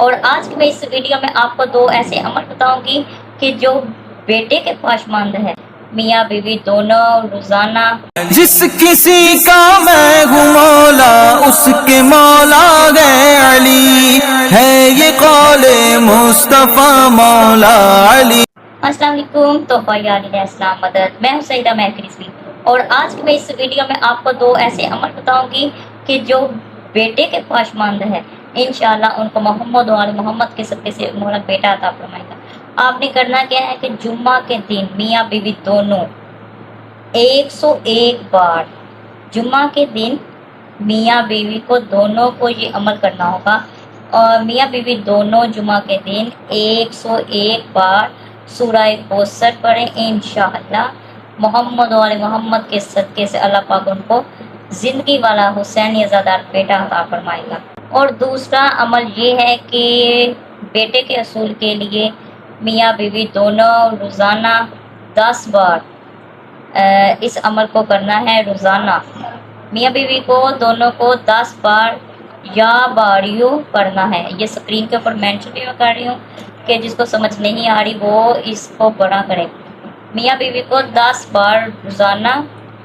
اور آج کی میں اس ویڈیو میں آپ کو 2 ایسے عمل بتاؤں گی کہ جو بیٹے کے خواہشمند ہے، میاں بیوی دونوں روزانہ جس کسی کا میں ہوں مولا اس کے مولا گئے علی ہے یہ قول مصطفیٰ مولا علی۔ السلام علیکم، تحفہ یا علیہ السلام مدد، میں ہوں سیدہ مہک رضوی، اور آج کی میں اس ویڈیو میں آپ کو 2 ایسے عمل بتاؤں گی کہ جو بیٹے کے خواہشمند ہے، انشاءاللہ ان کو محمد و آل محمد کے صدقے سے مولا بیٹا عطا فرمائے گا۔ آپ نے کرنا کیا ہے کہ جمعہ کے دن میاں بیوی دونوں 101 بار، جمعہ کے دن میاں بیوی کو دونوں کو یہ عمل کرنا ہوگا، اور میاں بیوی دونوں جمعہ کے دن 101 بار سورہ کوثر پڑھیں، انشاءاللہ محمد و آل محمد کے صدقے سے اللہ پاک ان کو زندگی والا حسینی عزادار بیٹا عطا فرمائے گا۔ اور دوسرا عمل یہ ہے کہ بیٹے کے حصول کے لیے میاں بیوی دونوں روزانہ 10 بار اس عمل کو کرنا ہے۔ روزانہ میاں بیوی کو دونوں کو 10 بار یا باریوں کرنا ہے۔ یہ اسکرین کے اوپر مینشن بھی میں کر رہی ہوں کہ جس کو سمجھ نہیں آ رہی وہ اس کو پڑھا کرے۔ میاں بیوی کو 10 بار روزانہ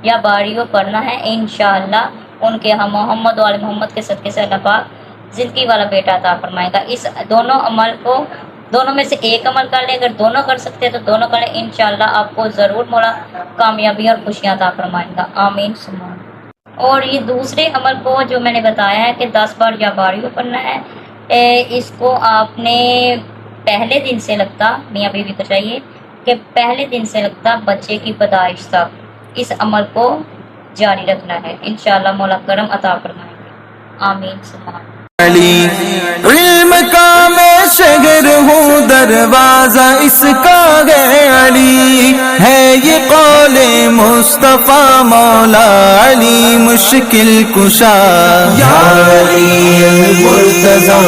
یا باریوں کرنا ہے، انشاءاللہ ان کے ہم محمد و آل محمد کے صدقے سے اللہ پاک زندگی والا بیٹا عطا فرمائے گا۔ اس دونوں عمل کو دونوں میں سے ایک عمل کر لیں، اگر دونوں کر سکتے ہیں تو دونوں کر لیں، انشاءاللہ آپ کو ضرور مولا کامیابی اور خوشیاں عطا فرمائے گا، آمین ثم آمین۔ اور یہ دوسرے عمل کو جو میں نے بتایا ہے کہ 10 بار یا باریوں کرنا ہے، اس کو آپ نے پہلے دن سے لگتا، میاں بیوی کو چاہیے کہ پہلے دن سے لگتا بچے کی پیدائش تک اس عمل کو جاری رکھنا ہے، انشاءاللہ مولا کرم عطا فرمائے گا، آمین ثم آمین۔ علی علم کا میں شہر ہوں دروازہ اس کا گئے علی ہے یہ قول مصطفیٰ مولا علی مشکل کشا یا علی المرتضی۔